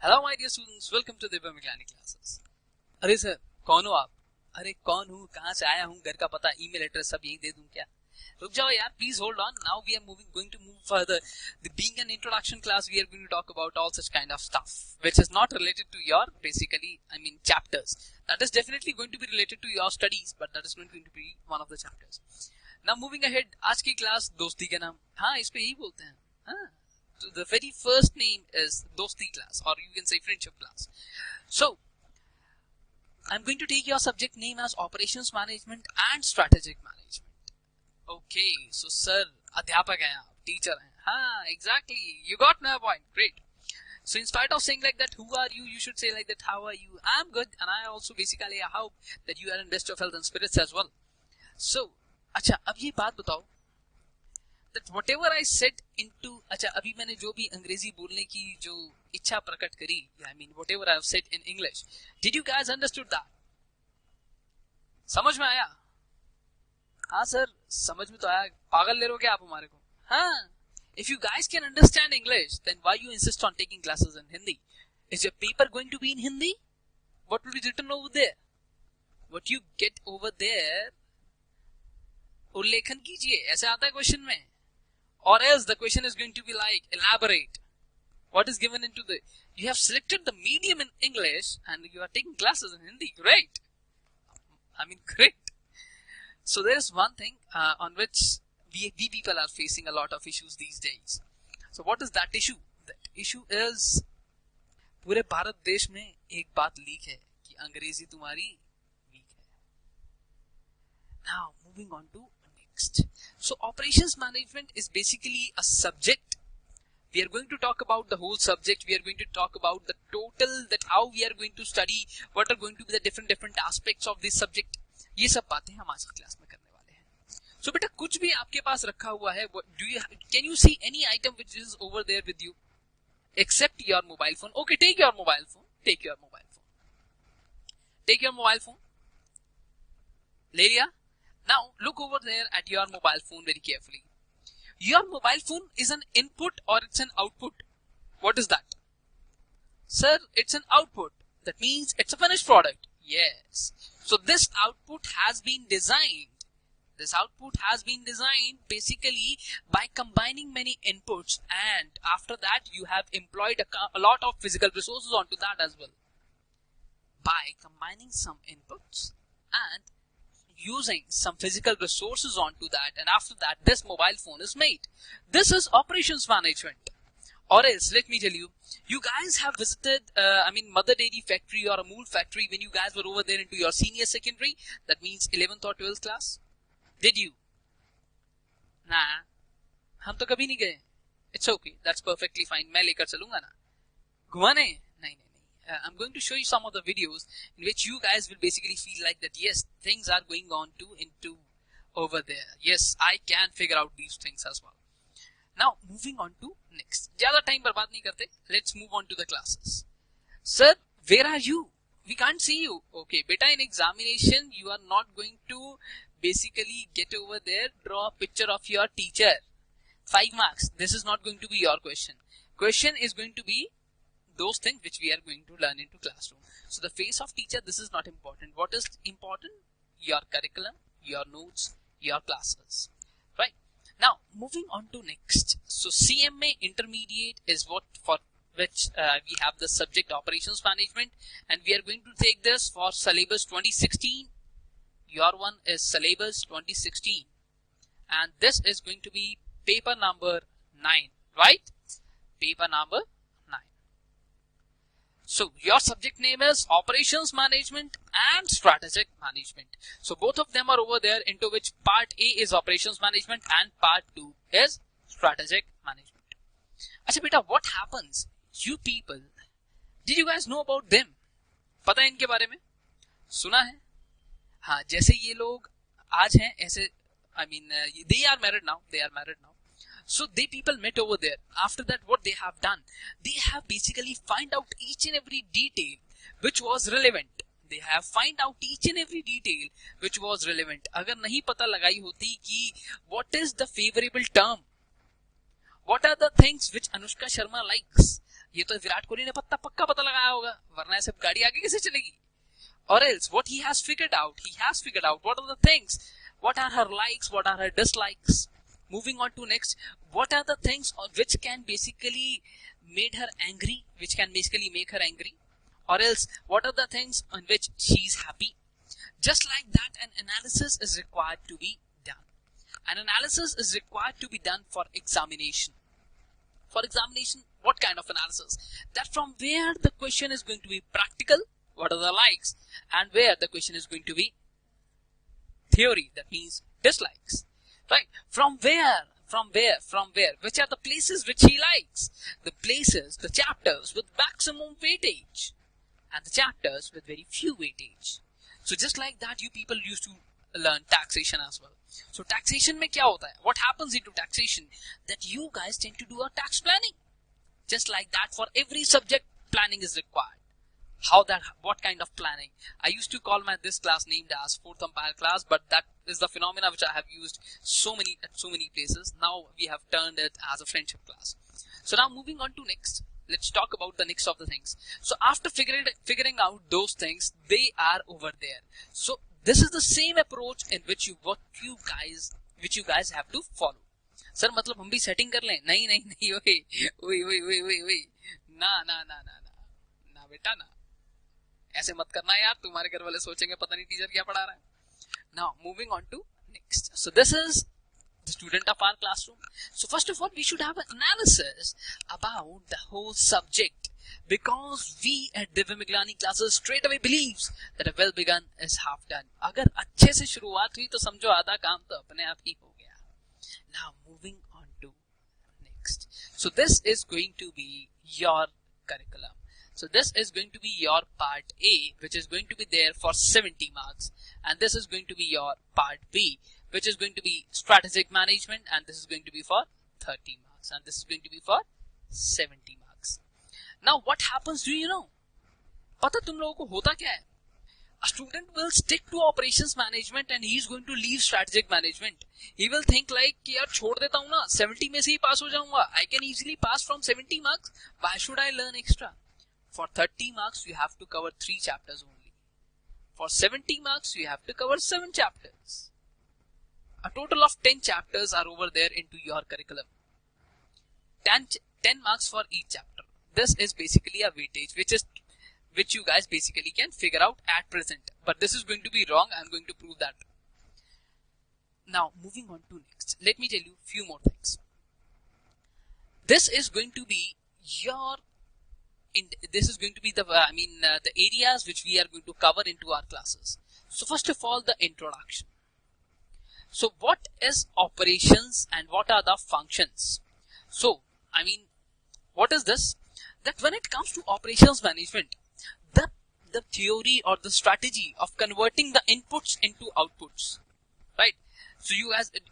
Hello my dear students, welcome to Divya mechanic classes. अरे sir, कौन हो आप? अरे कौन हूँ, कहाँ से आया हूँ, घर का पता, ईमेल एड्रेस सब यही दे दूं क्या? रुक जाओ यार, please hold on. Now we are going to move further. Being an introduction class, we are going to talk about all such kind of stuff which is not related to your chapters. That is definitely going to be related to your studies, but that is not going to be one of the chapters. Now moving ahead, आज की class दोस्ती के नाम, हाँ इस पे यही बोलते हैं। हाँ, so the very first name is Dosti class, or you can say friendship class. So I'm going to take your subject name as operations management and strategic management. Okay, so sir, अध्यापक हैं आप, teacher हैं। हाँ, exactly, you got my point. Great. So in spite of saying like that, who are you? You should say like that, how are you? I'm good, and I also basically hope that you are in best of health and spirits as well. So अच्छा, अब ये बात बताओ that whatever I said into, अच्छा अभी मैंने जो भी अंग्रेजी बोलने की जो इच्छा प्रकट करी, whatever I have said in English, did you guys understood that? समझ में आया? हाँ सर, समझ में तो आया। पागल ले रहे हो क्या आप हमारे को? हाँ, if you guys can understand English, then why you insist on taking classes in Hindi? Is your paper going to be in Hindi? What will be written over there? What you get over there, उल्लेखन कीजिए, ऐसे आता है question में। Or else the question is going to be like, elaborate. What is given into the... You have selected the medium in English and you are taking classes in Hindi. Great. Great. So there is one thing on which we people are facing a lot of issues these days. So what is that issue? That issue is, पूरे भारत देश में एक बात leak है कि अंग्रेजी तुम्हारी week है. Now moving on to next. So operations management is basically a subject. We are going to talk about the whole subject. We are going to talk about the total, that how we are going to study, what are going to be the different aspects of this subject. ये सब बातें हम आज की class में करने वाले हैं. So बेटा, कुछ भी आपके पास रखा हुआ है, can you see any item which is over there with you except your mobile phone? Okay, take your mobile phone. Take your mobile phone. Take your mobile phone. ले लिया? Now look over there at your mobile phone very carefully. Your mobile phone is an input or it's an output? What is that? Sir, it's an output. That means it's a finished product. Yes. So this output has been designed. This output has been designed basically by combining many inputs, and after that you have employed a lot of physical resources onto that as well. By combining some inputs and using some physical resources onto that, and after that this mobile phone is made. This is operations management. Or else, let me tell you, you guys have visited Mother Dairy factory or Amul factory when you guys were over there into your senior secondary, that means 11th or 12th class. Did you? Nah, हम तो कभी नहीं गए. It's okay, that's perfectly fine. मैं लेकर चलूंगा ना. घुमाने? नहीं. I'm going to show you some of the videos in which you guys will basically feel like that, yes, things are going on into over there. Yes, I can figure out these things as well. Now, moving on to next. ज़्यादा time बर्बाद नहीं करते. Let's move on to the classes. Sir, where are you? We can't see you. Okay, beta, in examination, you are not going to basically get over there, draw a picture of your teacher. 5 marks. This is not going to be your question. Question is going to be those things which we are going to learn into classroom. So the face of teacher, this is not important. What is important? Your curriculum, your notes, your classes. Right. Now, moving on to next. So CMA Intermediate is what for which we have the subject operations management, and we are going to take this for syllabus 2016. Your one is syllabus 2016, and this is going to be paper number 9, right? Paper number 9. So your subject name is operations management and strategic management. So both of them are over there, into which part A is operations management and part 2 is strategic management. अच्छा बेटा, what happens? You people, did you guys know about them? पता है इनके बारे में? सुना है? हाँ, जैसे ये लोग आज हैं ऐसे, they are married now. So they people met over there. After that, what they have done, they have basically find out each and every detail which was relevant. They have find out each and every detail which was relevant. अगर नहीं पता लगाई होती कि what is the favorable term, what are the things which Anushka Sharma likes, ये तो विराट कोहली ने पक्का पता लगाया होगा, वरना ऐसे गाड़ी आगे कैसे चलेगी. Or else what he has figured out what are the things, what are her likes, what are her dislikes. Moving on to next, what are the things which can basically make her angry, or else what are the things on which she is happy. Just like that, an analysis is required to be done. An analysis is required to be done for examination. For examination, what kind of analysis? That from where the question is going to be practical, what are the likes, and where the question is going to be theory, that means dislikes. Right? From where, which are the places which he likes? The places, the chapters with maximum weightage, and the chapters with very few weightage. So just like that, you people used to learn taxation as well. So taxation mein kya hota hai? What happens into taxation? That you guys tend to do a tax planning. Just like that, for every subject, planning is required. What kind of planning? I used to call this class named as fourth umpire class, but that is the phenomena which I have used at so many places. Now we have turned it as a friendship class. So now moving on to next, let's talk about the next of the things. So after figuring out those things, they are over there. So this is the same approach in which you guys have to follow. Sir, मतलब हम भी setting कर लें? नहीं, ओए, ना बेटा ना, ऐसे मत करना यार, तुम्हारे घर वाले सोचेंगे पता नहीं टीचर क्या पढ़ा रहा है. Now moving on to next. So this is the student of our classroom. So first of all, we should have an analysis about the whole subject, because we at Divya Miglani classes straight away believes that a well begun is half done. अगर अच्छे से शुरुआत हुई तो समझो आधा काम तो अपने आप ही हो गया. Now moving on to next. So this is going to be your curriculum. So this is going to be your part A, which is going to be there for 70 marks, and this is going to be your part B, which is going to be strategic management, and this is going to be for 30 marks, and this is going to be for 70 marks. Now what happens, do you know? पता तुम लोगों को होता क्या है? A student will stick to operations management and he is going to leave strategic management. He will think like कि यार छोड़ देता हूँ ना, 70 में से ही पास हो जाऊंगा. I can easily pass from 70 marks. Why should I learn extra? For 30 marks, you have to cover 3 chapters only. For 70 marks, you have to cover 7 chapters. A total of 10 chapters are over there into your curriculum. 10 marks for each chapter. This is basically a weightage, which you guys basically can figure out at present. But this is going to be wrong. I'm going to prove that. Now, moving on to next. Let me tell you a few more things. This is going to be the areas which we are going to cover into our classes. So first of all, the introduction. So what is operations and what are the functions? So, what is this? That when it comes to operations management, the theory or the strategy of converting the inputs into outputs, right? So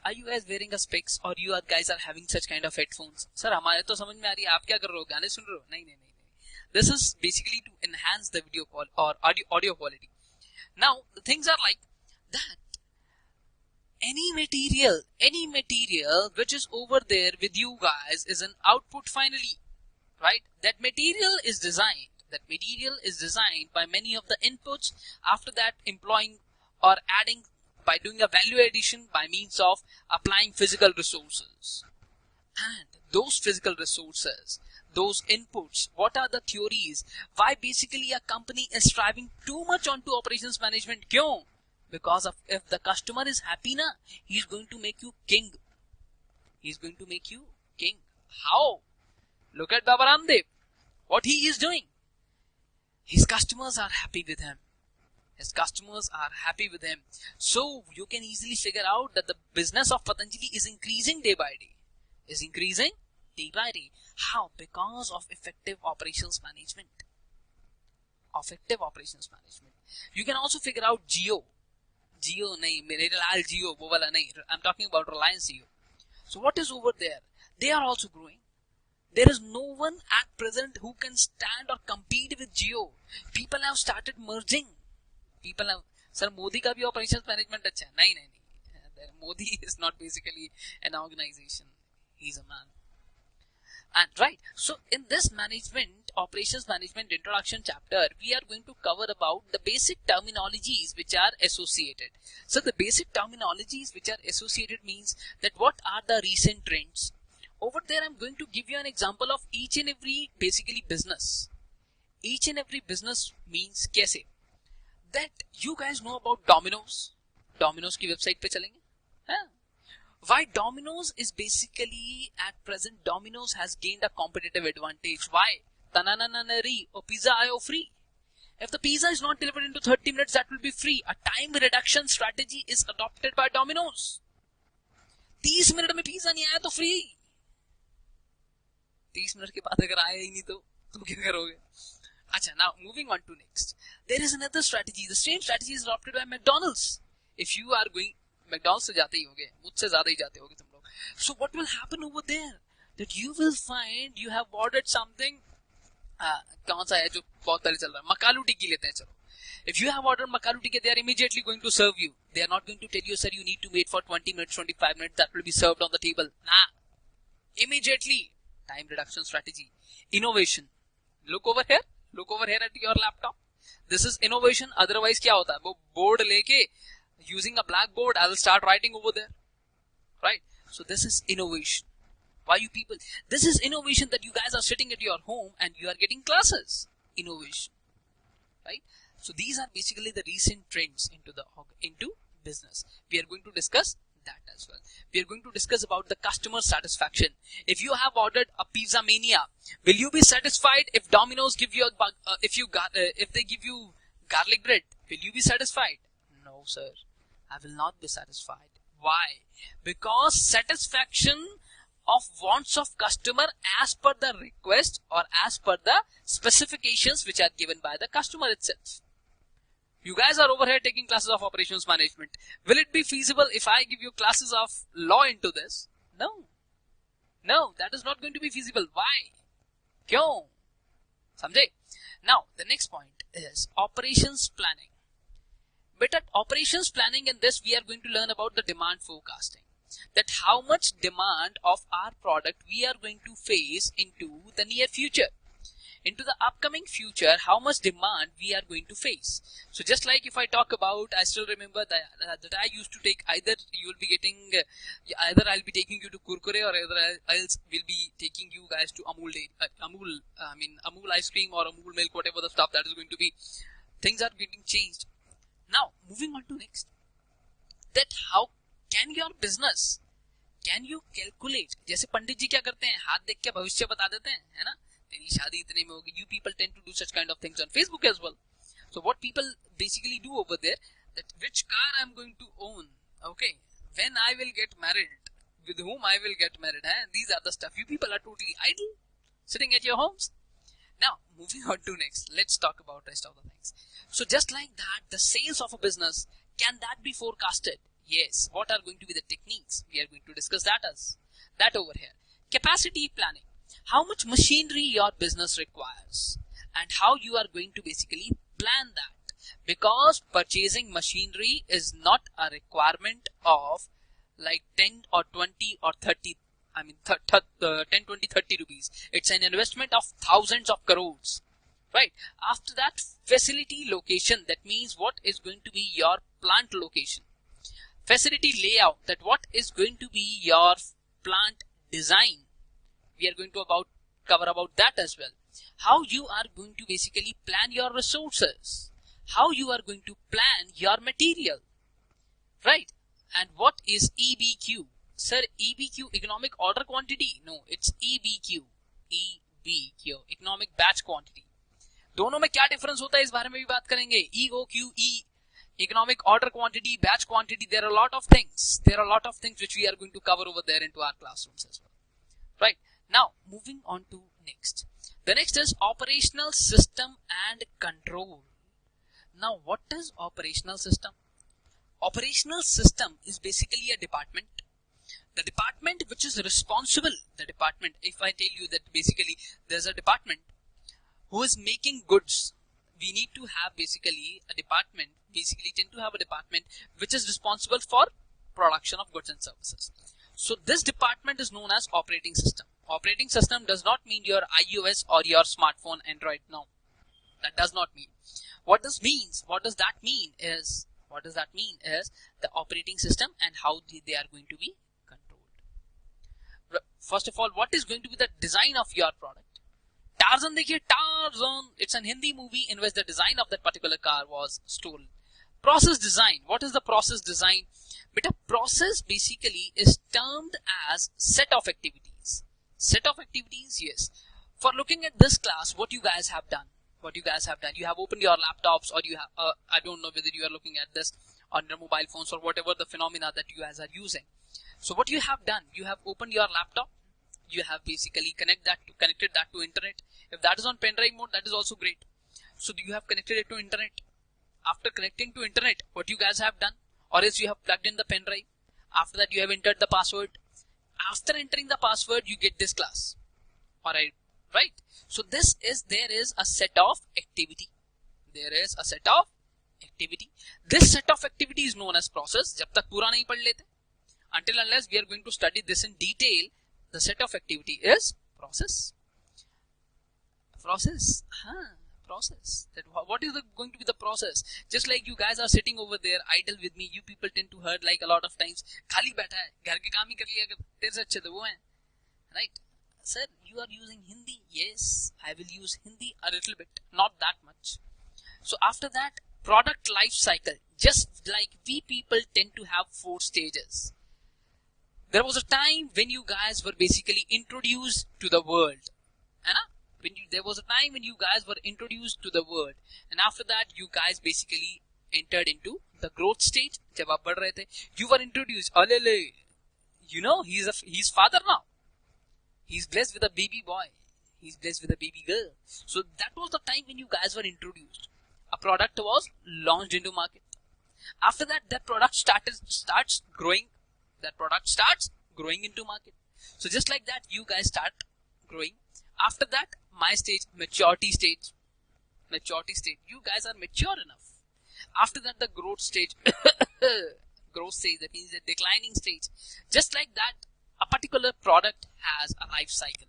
are you guys wearing a specs, or you guys are having such kind of headphones? Sir, हमारे तो समझ में आ रही है, आप क्या कर रहे हो, गाने सुन रहे हो? नहीं. This is basically to enhance the video call or audio quality. Now the things are like that. Any material which is over there with you guys is an output finally, right? That material is designed by many of the inputs. After that, employing or adding by doing a value addition by means of applying physical resources. And those physical resources, those inputs, what are the theories? Why basically a company is striving too much onto operations management? Kyun? Because if the customer is happy, he's going to make you king. How? Look at Baba Ramdev. What he is doing. His customers are happy with him. So you can easily figure out that the business of Patanjali is increasing day by day. How? Because of effective operations management. You can also figure out Jio nahi, Merelal Jio, wo wala nahi. I'm talking about Reliance Jio. So what is over there? They are also growing. There is no one at present who can stand or compete with Jio. People have started merging. Sir, Modi ka bhi operations management अच्छा है. नहीं. Modi is not basically an organization. He's a man. And right, so in this operations management introduction chapter, we are going to cover about the basic terminologies which are associated. So the basic terminologies which are associated means that what are the recent trends. Over there, I'm going to give you an example of each and every basically business. Each and every business means कैसे? That you guys know about Domino's. Domino's की website पे चलेंगे? हाँ? Why Domino's is basically at present Domino's has gained a competitive advantage. Why? Tanananari or pizza ayo free. If the pizza is not delivered into 30 minutes, that will be free. A time reduction strategy is adopted by Domino's. 30 minute में pizza नहीं आया तो free. 30 minute के बाद अगर आया ही नहीं तो तुम क्या करोगे? अच्छा, now moving on to next. There is another strategy. The same strategy is adopted by McDonald's. If you are going McDonald's से जाते ही होगे, मुझसे ज्यादा ही जाते होगे तुम लोग. So what will happen over there? That you will find you have ordered something. कौन सा है जो बहुत पहले चल रहा है? मकालू टिक्की लेते हैं चलो. If you have ordered makalu tikki, they are immediately going to serve you. They are not going to tell you, sir, you need to wait for 20 minutes, 25 minutes. That will be served on the table. Nah. Immediately. Time reduction strategy. Innovation. Look over here. Look over here at your laptop. This is innovation. Otherwise, क्या होता है? वो board लेके, using a blackboard, I will start writing over there. Right? So this is innovation. Why you people? This is innovation that you guys are sitting at your home and you are getting classes. Innovation. Right? So these are basically the recent trends into business. We are going to discuss that as well. We are going to discuss about the customer satisfaction. If you have ordered a Pizza Mania, will you be satisfied if Domino's give you if they give you garlic bread? Will you be satisfied? No, sir. I will not be satisfied. Why? Because satisfaction of wants of customer as per the request or as per the specifications which are given by the customer itself. You guys are over here taking classes of operations management. Will it be feasible if I give you classes of law into this? No. No, that is not going to be feasible. Why? Kyun? Samjhe? Now, the next point is operations planning. But at operations planning in this, we are going to learn about the demand forecasting. That how much demand of our product we are going to face into the near future. Into the upcoming future, how much demand we are going to face. So just like if I talk about, I still remember that I used to take either I'll be taking you to Kurkure or else we'll be taking you guys to Amul ice cream or Amul milk, whatever the stuff that is going to be. Things are getting changed. Now, moving on to next. That how can your business, can you calculate? जैसे पंडित जी क्या करते हैं, हाथ देख के भविष्य बता देते हैं, है ना? तेरी शादी इतने में होगी. You people tend to do such kind of things on Facebook as well. So what people basically do over there, that which car I'm going to own, okay, when I will get married, with whom I will get married, these are the stuff. You people are totally idle, sitting at your homes. Now, moving on to next, let's talk about rest of the things. So just like that, the sales of a business, can that be forecasted? Yes. What are going to be the techniques? We are going to discuss that over here. Capacity planning. How much machinery your business requires and how you are going to basically plan that. Because purchasing machinery is not a requirement of like 10 or 20 or 30, 10, 20, 30 rupees. It's an investment of thousands of crores. Right. After that, facility location. That means what is going to be your plant location. Facility layout. That what is going to be your plant design. We are going to cover about that as well. How you are going to basically plan your resources. How you are going to plan your material. Right. And what is EBQ? Sir, EBQ, economic order quantity? No, it's EBQ. EBQ, economic batch quantity. दोनों में क्या difference होता है इस बारे में भी बात करेंगे. EOQE, economic order quantity, batch quantity. There are a lot of things. Which we are going to cover over there into our classrooms as well. Right. Now, moving on to next. The next is operational system and control. Now, what is operational system? Operational system is basically a department. The department which is responsible, if I tell you that basically there's a department who is making goods, we need to have basically a department, which is responsible for production of goods and services. So this department is known as operating system. Operating system does not mean your iOS or your smartphone Android. No, that does not mean. What does that mean is the operating system and how they are going to be controlled. First of all, what is going to be the design of your product? Tarzan, dekhiye, Tarzan. It's an Hindi movie in which the design of that particular car was stolen. Process design. What is the process design? But a process basically is termed as set of activities. Set of activities, yes. For looking at this class, what you guys have done, you have opened your laptops, or you have, I don't know whether you are looking at this on your mobile phones or whatever the phenomena that you guys are using. So what you have done, you have opened your laptop, you have basically connected that to internet. If that is on pen drive mode, that is also great. So you have connected it to internet. After connecting to internet, what you guys have done, or else you have plugged in the pen drive. After that, you have entered the password. After entering the password, you get this class. Alright, right? So there is a set of activity. This set of activity is known as process. जब तक पूरा नहीं पढ़ लेते, until unless we are going to study this in detail, the set of activity is process. Process. What is going to be the process? Just like you guys are sitting over there idle with me, you people tend to heard like a lot of times, खाली बैठा है, घर के काम ही कर लिया, तेरे से अच्छे तो वो हैं, right? Sir, you are using Hindi. Yes, I will use Hindi a little bit, not that much. So after that, product life cycle. Just like we people tend to have 4 stages. There was a time when you guys were basically introduced to the world. There was a time when you guys were introduced to the world, and after that you guys basically entered into the growth stage. जब आप बढ़ रहे थे, you were introduced. Alele, you know, he's father now. He's blessed with a baby boy. He's blessed with a baby girl. So that was the time when you guys were introduced. A product was launched into market. After that, that product starts growing. That product starts growing into market. So just like that, you guys start growing. After that, my stage, maturity stage. You guys are mature enough. After that, the growth stage. That means the declining stage. Just like that, a particular product has a life cycle.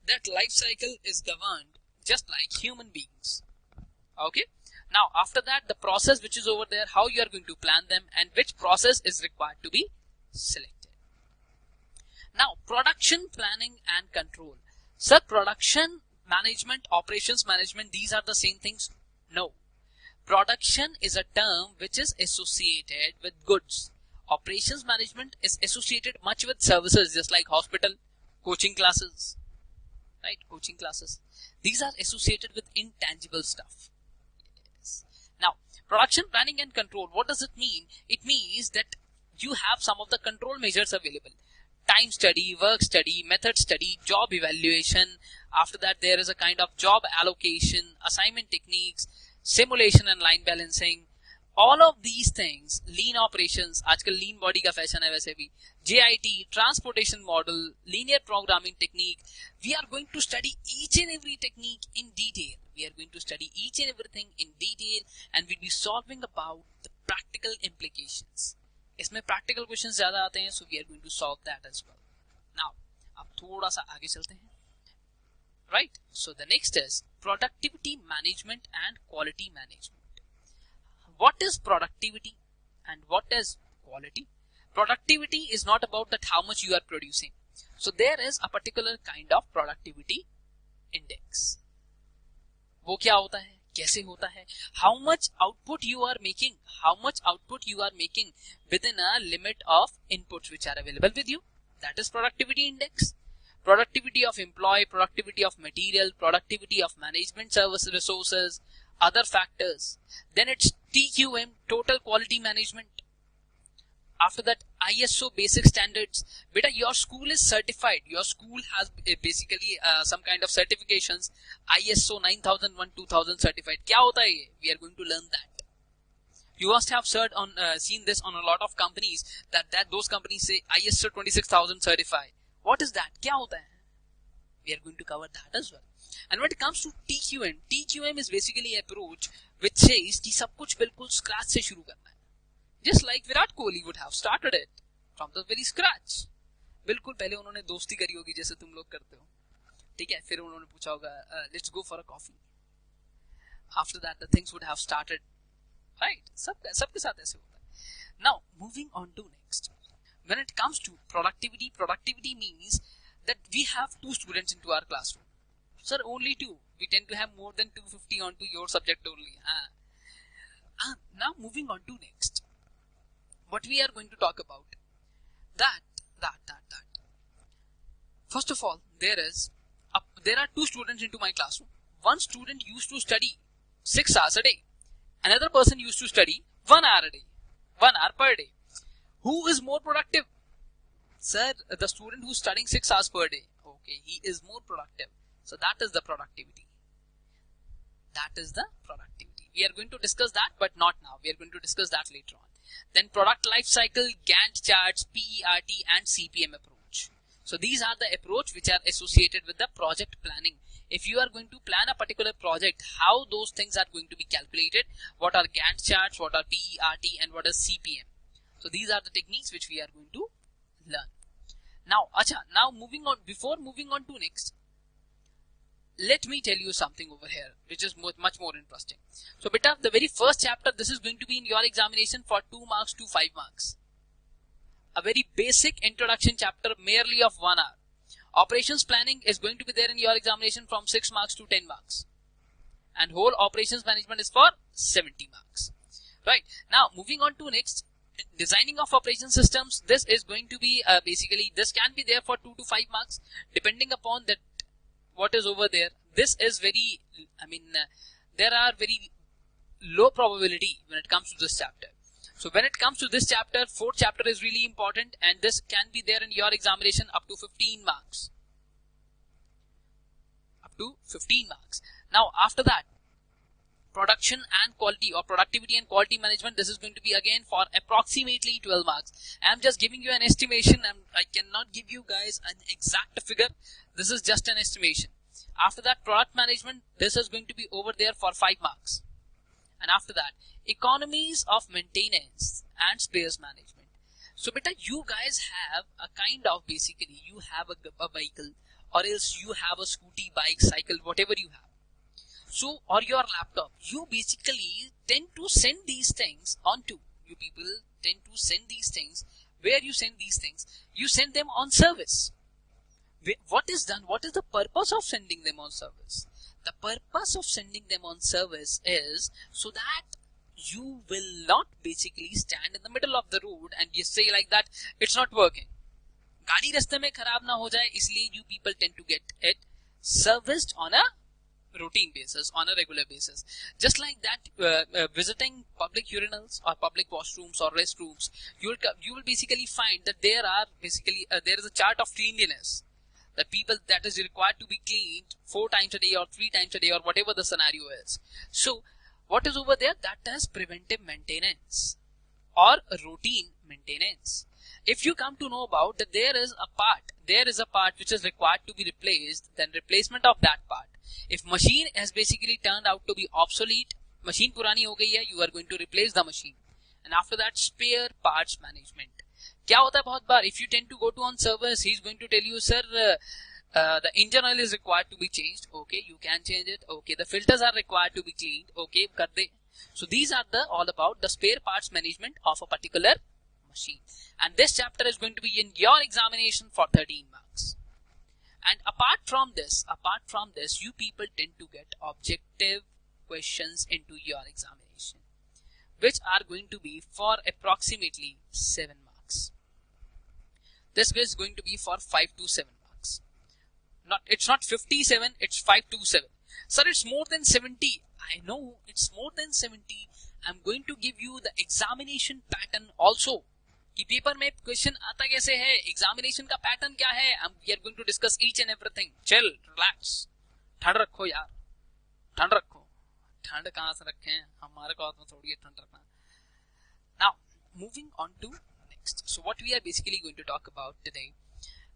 That life cycle is governed just like human beings. Okay. Now, after that, the process which is over there, how you are going to plan them, and which process is required to be selected. Now, production planning and control. Sir, production management, operations management, these are the same things? No. Production is a term which is associated with goods. Operations management is associated much with services, just like hospital, coaching classes, right? Coaching classes. These are associated with intangible stuff. Yes. Now, production planning and control, what does it mean? It means that you have some of the control measures available. Time study, work study, method study, job evaluation. After that, there is a kind of job allocation, assignment techniques, simulation and line balancing. All of these things, lean operations, आजकल lean body का fashion है वैसे भी, JIT, transportation model, linear programming technique. We are going to study each and every technique in detail. We are going to study each and everything in detail, and we'll be solving about the practical implications. इसमें practical questions ज़्यादा आते हैं, so we are going to solve that as well. Now, अब थोड़ा सा आगे चलते हैं. Right? So the next is productivity management and quality management. What is productivity and what is quality? Productivity is not about that how much you are producing. So there is a particular kind of productivity index. वो क्या होता है? कैसे होता है? How much output you are making? How much output you are making within a limit of inputs which are available with you? That is productivity index. Productivity of employee, productivity of material, productivity of management service resources, other factors. Then it's TQM, total quality management. After that, ISO basic standards. Beta, your school is certified. Your school has basically some kind of certifications. ISO 9001-2000 certified. क्या होता है ये? We are going to learn that. You must have seen this on a lot of companies that those companies say ISO 26000 certified. What is that? क्या होता है? We are going to cover that as well. And when it comes to TQM is basically an approach which says कि सब कुछ बिल्कुल scratch से शुरू करना है. Just like Virat Kohli would have started it from the very scratch. बिल्कुल पहले उन्होंने दोस्ती करी होगी जैसे तुम लोग करते हो, ठीक है, फिर उन्होंने पूछा होगा let's go for a coffee, after that the things would have started, right, सबके साथ ऐसे होता है। Now moving on to next, when it comes to productivity means that we have 2 students into our classroom. Sir, only 2. We tend to have more than 250 onto your subject only. Now moving on to next, what we are going to talk about, that first of all, there are 2 students into my classroom. One student used to study 6 hours a day, another person used to study 1 hour a day, 1 hour per day. Who is more productive? Sir, the student who's studying 6 hours per day. Okay, he is more productive. So that is the productivity. We are going to discuss that, but not now. We are going to discuss that later on. Then product life cycle, Gantt charts, PERT and CPM approach. So these are the approach which are associated with the project planning. If you are going to plan a particular project, how those things are going to be calculated, what are Gantt charts, what are PERT and what is CPM. So these are the techniques which we are going to learn. Now moving on, before moving on to next, let me tell you something over here which is much more interesting. So beta, the very first chapter, this is going to be in your examination for 2 marks to 5 marks. A very basic introduction chapter merely of 1 hour. Operations planning is going to be there in your examination from 6 marks to 10 marks. And whole operations management is for 70 marks. Right, now moving on to next, designing of operation systems. This is going to be basically, this can be there for 2 to 5 marks depending upon that what is over there. This is very, there are very low probability when it comes to this chapter. So when it comes to this chapter, 4th chapter is really important, and this can be there in your examination up to 15 marks. Up to 15 marks. Now after that, production and quality, or productivity and quality management, this is going to be again for approximately 12 marks. I am just giving you an estimation. I cannot give you guys an exact figure. This is just an estimation. After that, product management, this is going to be over there for 5 marks. And after that, economies of maintenance and spares management. So beta, you guys have a kind of, basically you have a vehicle, or else you have a scooty, bike, cycle, whatever you have. So, or your laptop, you basically tend to send these things onto, you people tend to send these things, where you send these things, you send them on service. What is done? What is the purpose of sending them on service? The purpose of sending them on service is so that you will not basically stand in the middle of the road and you say like that, it's not working. गाड़ी रास्ते में खराब ना हो जाए, इसलिए you people tend to get it serviced on a routine basis, on a regular basis. Just like that, visiting public urinals or public washrooms or restrooms, you will basically find that there is a chart of cleanliness. The people that is required to be cleaned 4 times a day or 3 times a day or whatever the scenario is. So what is over there? That is preventive maintenance or routine maintenance. If you come to know about that there is a part which is required to be replaced, then replacement of that part. If machine has basically turned out to be obsolete, machine purani ho gayi hai, you are going to replace the machine. And after that, spare parts management. क्या होता है बहुत बार, if you tend to go to on service, he is going to tell you, sir, the engine oil is required to be changed. Okay, you can change it. Okay, the filters are required to be cleaned. Okay, kar de. So these are all about the spare parts management of a particular machine. And this chapter is going to be in your examination for 13 marks. And apart from this, you people tend to get objective questions into your examination, which are going to be for approximately 7 marks. This is going to be for 5 to 7 marks. It's not 57, it's 5 to 7. Sir, it's more than 70. I know it's more than 70. I'm going to give you the examination pattern also. कि paper में question आता कैसे है, examination का pattern क्या है, we are going to discuss each and everything. Chill, relax. ठंड रखो यार, ठंड रखो. ठंड कहाँ से रखे हैं, हमारे को हाथ में थोड़ी है ठंड रखना. Now, moving on to next. So what we are basically going to talk about today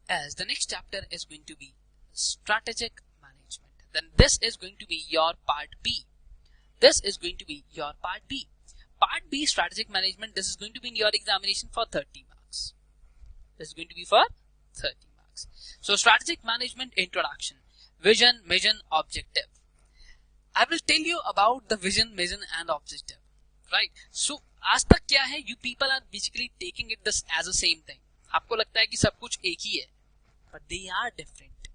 is the next chapter is going to be strategic management. Then this is going to be your part B. Part B, strategic management, this is going to be in your examination for 30 marks. This is going to be for 30 marks. So strategic management introduction, vision, mission, objective. I will tell you about the vision, mission and objective. Right? So आज तक क्या है, you people are basically taking it this as a same thing. आपको लगता है कि सब कुछ एक ही है, but they are different.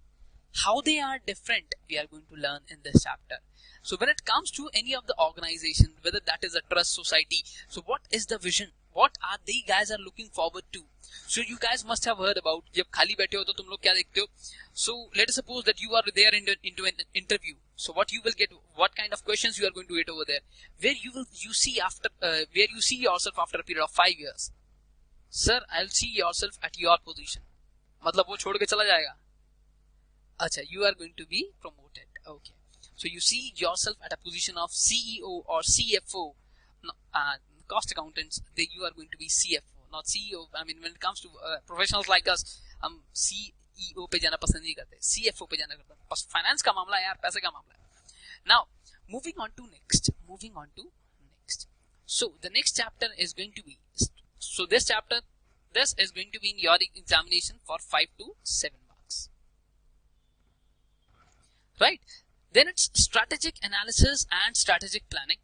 How they are different, we are going to learn in this chapter. So when it comes to any of the organization, whether that is a trust society, so what is the vision? What are they guys are looking forward to? So you guys must have heard about, जब खाली बैठे हो तो तुम लोग क्या देखते हो? So let us suppose that you are there into an interview. So what you will get, what kind of questions you are going to get over there? Where you see yourself after a period of 5 years. Sir, I'll see yourself at your position. मतलब वो छोड़ के चला जाएगा. अच्छा, you are going to be promoted. Okay. So you see yourself at a position of CEO or CFO, cost accountants. You are going to be CFO, not CEO. I mean, when it comes to professionals like us, हम CEO पे जाना पसंद नहीं करते, CFO पे जाना करते हैं. बस फाइनेंस का मामला है यार, पैसे का मामला है. Now, moving on to next. So the next chapter is going to be. So this is going to be in your examination for 5 to 7 marks. Right? Then it's strategic analysis and strategic planning.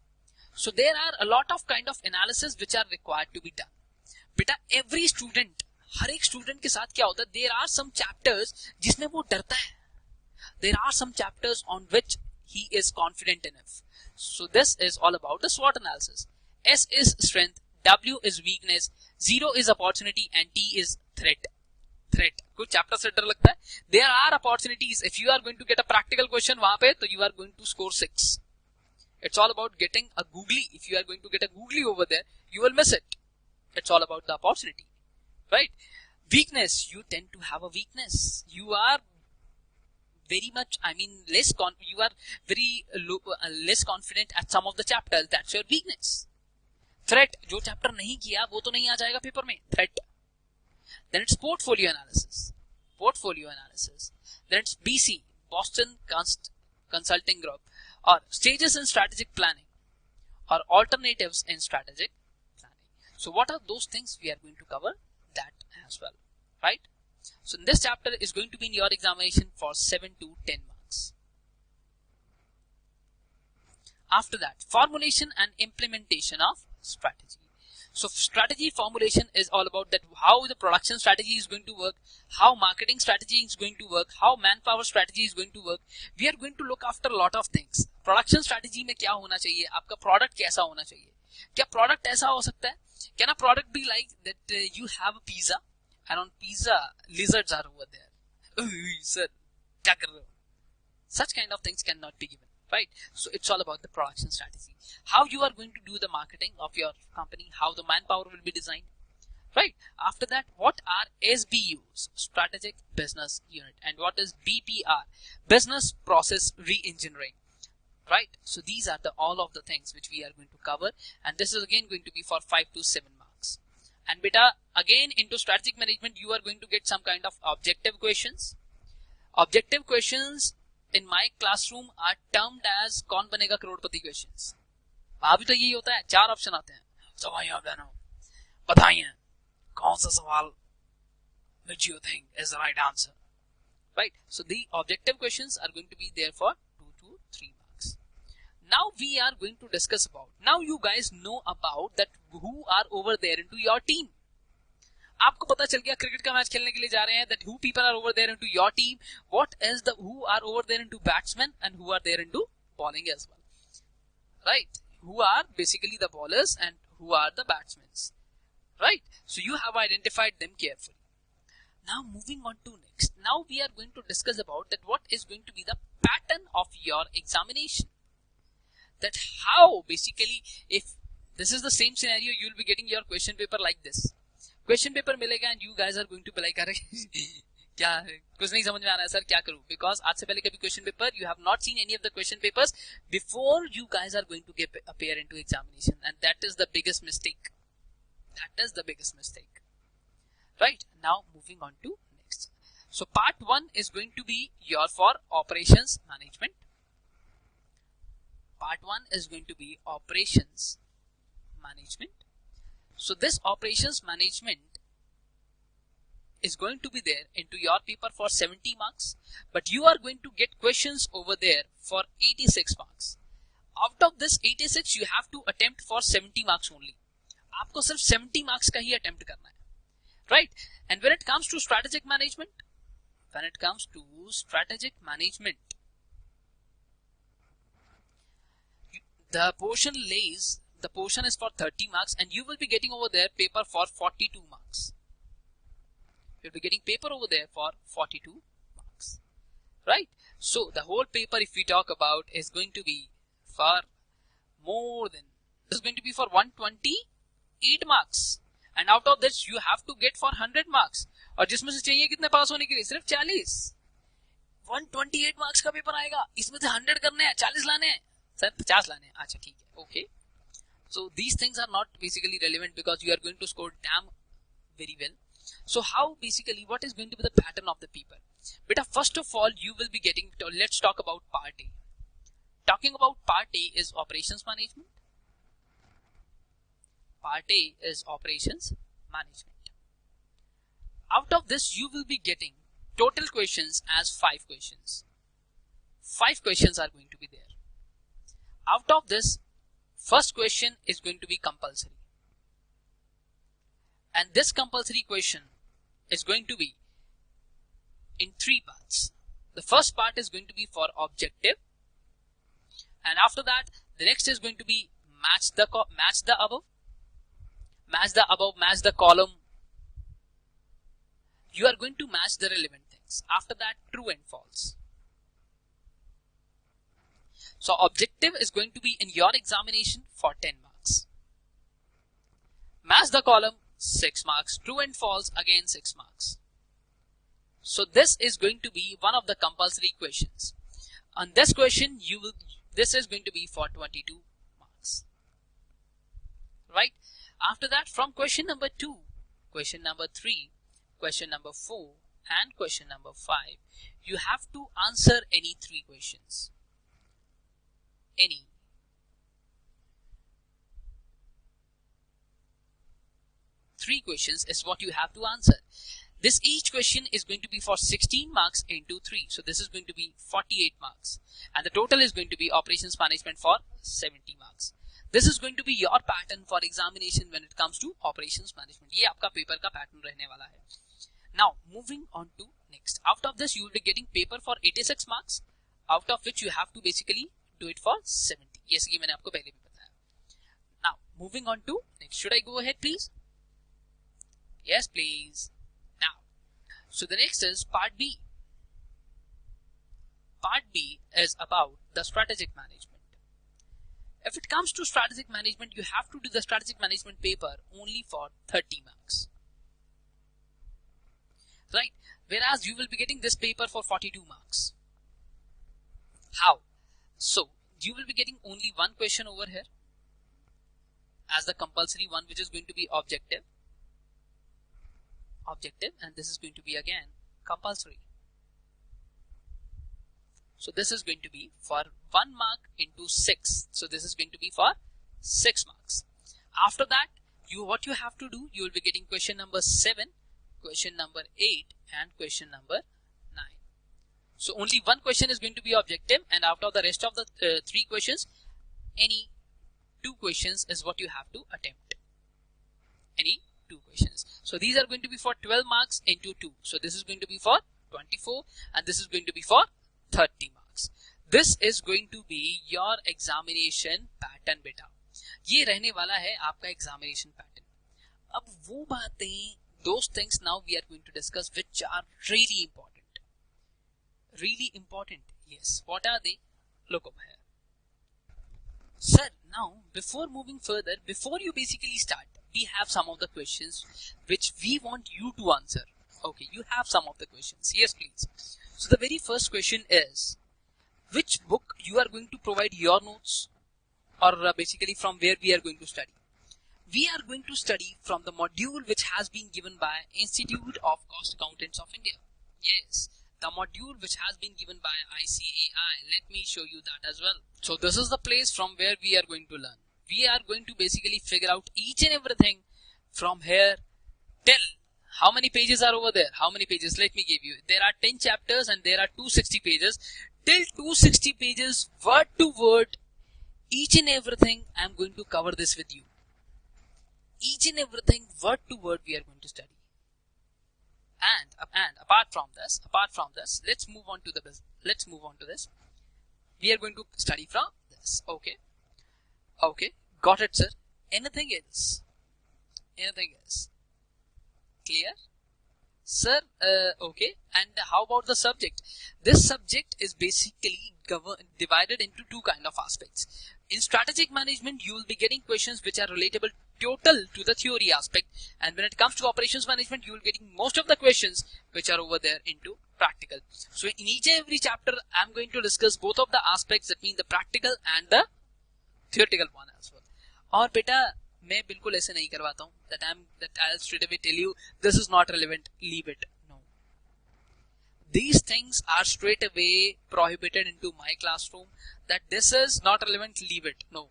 So there are a lot of kind of analysis which are required to be done. बेटा every student, हर एक student के साथ क्या होता है, there are some chapters जिसमें वो डरता है. There are some chapters on which he is confident enough. So this is all about the SWOT analysis. S is strength, W is weakness, 0 is opportunity and T is threat. कुछ chapter से डर लगता है. There are opportunities. If you are going to get a practical question वहां पे, तो you are going to score 6. It's all about getting a googly. If you are going to get a googly over there, you will miss it. It's all about the opportunity, right? Weakness. You tend to have a weakness. You are very much, you are very low, less confident at some of the chapters. That's your weakness. Threat. जो chapter नहीं किया वो तो नहीं आ जाएगा paper में. Threat. Then it's portfolio analysis. Then it's BC, Boston Consulting Group, or stages in strategic planning, or alternatives in strategic planning. So what are those things? We are going to cover that as well, right? So this chapter is going to be in your examination for 7 to 10 marks. After that, formulation and implementation of strategy. So strategy formulation is all about that, how the production strategy is going to work, how marketing strategy is going to work, how manpower strategy is going to work. We are going to look after a lot of things. Production strategy में क्या होना चाहिए, आपका product कैसा होना चाहिए, क्या product ऐसा हो सकता है, can a product be like that you have a pizza and on pizza lizards are over there. Sir, क्या कर रहे हो? Such kind of things cannot be given. Right? So it's all about the production strategy. How you are going to do the marketing of your company, how the manpower will be designed. Right? After that, what are SBUs? Strategic Business Unit. And what is BPR? Business Process Re-engineering. Right? So these are all of the things which we are going to cover. And this is again going to be for 5 to 7 marks. And beta, again into strategic management, you are going to get some kind of objective questions. Objective questions in my classroom are termed as कौन बनेगा करोड़पति questions. वहां भी तो यही होता है, 4 option आते हैं. So भाइयों बहनों बताइए कौन सा सवाल which you think is the right answer. Right? So the objective questions are going to be there for 2 to 3 marks. Now we are going to discuss about. Now you guys know about that who are over there into your team. आपको पता चल गया cricket का match खेलने के लिए जा रहे हैं, that who people are over there into your team, what is the who are over there into batsmen and who are there into bowling as well, right? Who are basically the bowlers and who are the batsmen, right? So you have identified them carefully. Now moving on to next. Now we are going to discuss about that what is going to be the pattern of your examination. That how basically if this is the same scenario, you will be getting your question paper like this. Question paper मिलेगा and you guys are going to बिलाई कर क्या कुछ नहीं समझ में आ रहा है सर क्या करूं, बिकॉज आज से पहले कभी question paper you have not seen any of the question papers before you guys are going to get appear into examination and that is the biggest mistake. Right? Now moving on to next. So part 1 is going to be your for operations management. Part 1 is going to be operations management. So this operations management is going to be there into your paper for 70 marks, but you are going to get questions over there for 86 marks. Out of this 86 you have to attempt for 70 marks only. आपको सिर्फ 70 marks का ही attempt करना है, right? And when it comes to strategic management, the portion is for 30 marks and you will be getting over there paper for 42 marks. You'll be getting paper over there for 42 marks, right? So the whole paper, if we talk about, is going to be for this is going to be for 128 marks, and out of this you have to get for 100 marks. और जिसमें से चाहिए कितने पास होने के लिए? सिर्फ 40. 128 marks का पेपर आएगा, इसमें से 100 करने हैं, 40 लाने हैं, सर 50 लाने हैं. अच्छा ठीक है, okay. So these things are not basically relevant because you are going to score damn very well. So how basically, what is going to be the pattern of the paper? Beta, first of all you will be getting, let's talk about part A. Talking about part A is operations management. Part A is operations management. Out of this you will be getting total questions as 5 questions. 5 questions are going to be there. Out of this, first question is going to be compulsory. And this compulsory question is going to be in 3 parts. The first part is going to be for objective, and after that the next is going to be match the above, match the column. You are going to match the relevant things. After that, true and false. So objective is going to be in your examination for 10 marks. Match the column, 6 marks. True and false, again 6 marks. So this is going to be one of the compulsory questions. On this question, this is going to be for 22 marks. Right? After that, from question number 2, question number 3, question number 4 and question number 5, you have to answer any 3 questions. Any 3 questions is what you have to answer. This each question is going to be for 16 marks into 3. So this is going to be 48 marks. And the total is going to be operations management for 70 marks. This is going to be your pattern for examination when it comes to operations management. ये आपका paper का pattern रहने वाला है. Now moving on to next. Out of this you will be getting paper for 86 marks, out of which you have to basically do it for 70. Yes, ये मैंने आपको पहले भी बताया. Now moving on to next. Should I go ahead please? Yes please. Now, so the next is part B. Part B is about the strategic management. If it comes to strategic management, you have to do the strategic management paper only for 30 marks. Right? Whereas you will be getting this paper for 42 marks. How? So, you will be getting only one question over here as the compulsory one, which is going to be objective, and this is going to be again compulsory. So this is going to be for 1 mark into 6. So this is going to be for 6 marks. After that, what you have to do, you will be getting question number 7, question number 8 and question number 9. So only one question is going to be objective, and after the rest of the 3 questions, any 2 questions is what you have to attempt. Any 2 questions. So these are going to be for 12 marks into 2. So this is going to be for 24 and this is going to be for 30 marks. This is going to be your examination pattern beta. ये रहने वाला है आपका examination pattern. अब वो बातें, those things now we are going to discuss which are really important. Really important. Yes. What are they? Look over here. Sir, now before moving further, before you basically start, we have some of the questions which we want you to answer. Okay, you have some of the questions. Yes, please. So the very first question is, which book you are going to provide your notes, or basically from where we are going to study? We are going to study from the module which has been given by Institute of Cost Accountants of India. Yes, the module which has been given by ICAI. Let me show you that as well. So this is the place from where we are going to learn. We are going to basically figure out each and everything from here till How many pages are over there? How many pages? Let me give you. There are 10 chapters and there are 260 pages. Till 260 pages, word to word, each and everything, I'm going to cover this with you. Each and everything, word to word, we are going to study. And apart from this, let's move on to this. We are going to study from this. Okay. Got it, sir. Anything else? Clear? Sir, okay. And how about the subject? This subject is basically divided into two kind of aspects. In strategic management, you will be getting questions which are relatable total to the theory aspect, and when it comes to operations management, you will getting most of the questions which are over there into practical. So in each and every chapter, I'm going to discuss both of the aspects, that means the practical and the theoretical one as well. और बेटा मैं बिल्कुल ऐसे नहीं करवाता हूँ that I'll straight away tell you this is not relevant, leave it. No, these things are straight away prohibited into my classroom, that this is not relevant, leave it. No,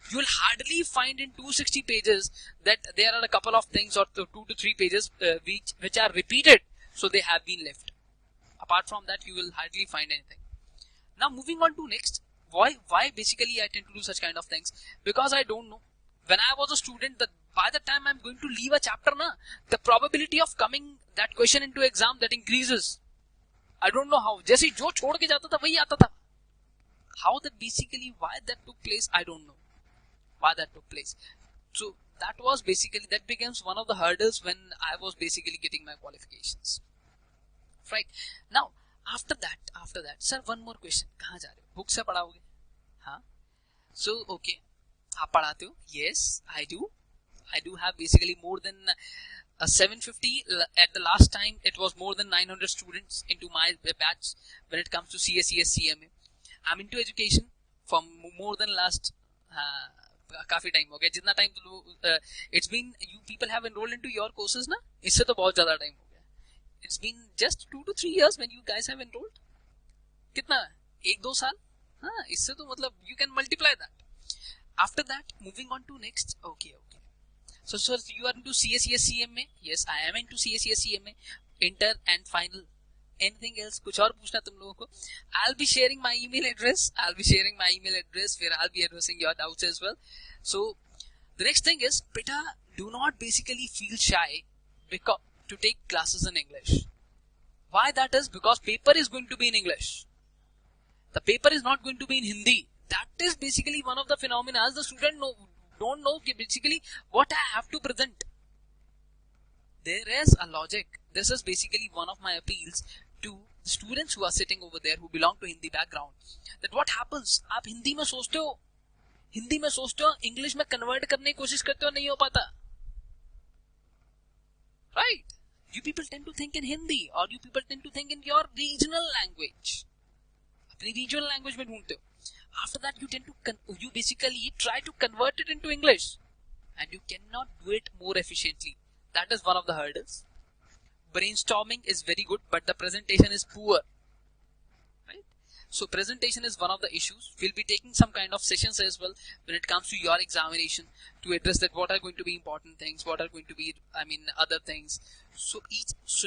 you will hardly find in 260 pages that there are a couple of things or 2 to 3 pages which are repeated, so they have been left. Apart from that, you will hardly find anything. Now moving on to next, why basically I tend to do such kind of things? Because I don't know. When I was a student, that by the time I'm going to leave a chapter, the probability of coming that question into exam, that increases. I don't know how. जैसे जो छोड़ के जाता था वही आता था. How that basically, why that took place, I don't know. Why that took place. So that becomes one of the hurdles when I was basically getting my qualifications. Right. Now, after that, sir, one more question. कहाँ जा रहे हो? Book से पढ़ाओगे? हाँ. So, okay. आप पढ़ाते हो? Yes, I do. I do have basically more than 750. At the last time, it was more than 900 students into my batch when it comes to CSES CMA. I'm into education for more than last काफी time हो गया. जितना time it's been, you people have enrolled into your courses ना, इससे तो बहुत ज्यादा time हो गया. It's been just 2 to 3 years when you guys have enrolled. कितना? 1-2 साल? हाँ, इससे तो मतलब you can multiply that. After that, moving on to next. Okay. So you are into CSES CMA? Yes, I am into CSES CMA. Inter and final. Anything else? कुछ और पूछना तुम लोगों को? I'll be sharing my email address. Where I'll be addressing your doubts as well. So the next thing is, beta, do not basically feel shy to take classes in English. Why that is? Because paper is going to be in English. The paper is not going to be in Hindi. That is basically one of the phenomena. As the student don't know basically what I have to present. There is a logic. This is basically one of my appeals to the students who are sitting over there who belong to Hindi background. That what happens? आप हिंदी में सोचते हो, English में convert करने की कोशिश करते हो, नहीं हो पाता. Right? You people tend to think in Hindi, or you people tend to think in your regional language. अपनी regional language में ढूंढते हो. After that, you basically try to convert it into English, and you cannot do it more efficiently. That is one of the hurdles. Brainstorming is very good, but the presentation is poor. Right? So presentation is one of the issues. We'll be taking some kind of sessions as well when it comes to your examination to address that what are going to be important things, what are going to be, other things. So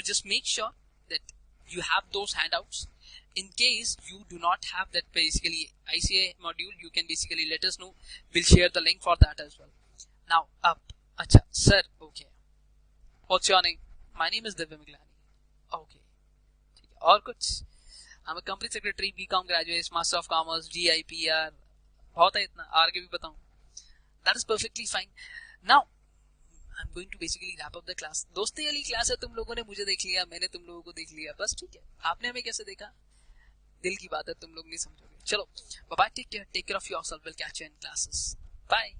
just make sure that you have those handouts. In case you do not have that basically ICA module, you can basically let us know. We'll share the link for that as well. Now up. Acha, sir, okay. What's your name? My name is Divya Miglani. Okay. और कुछ? I'm a company secretary, BCom graduate, Master of Commerce, GIPR. बहुत है इतना. आगे भी बताऊं. That is perfectly fine. Now, I'm going to basically wrap up the class. दोस्ती वाली क्लास है. तुम लोगों ने मुझे देख लिया, मैंने तुम लोगों को देख लिया. बस ठीक है. आपने हमें कैसे देखा? दिल की बात है, तुम लोग नहीं समझोगे. चलो, bye bye. Take care of yourself. We'll catch you in classes. Bye.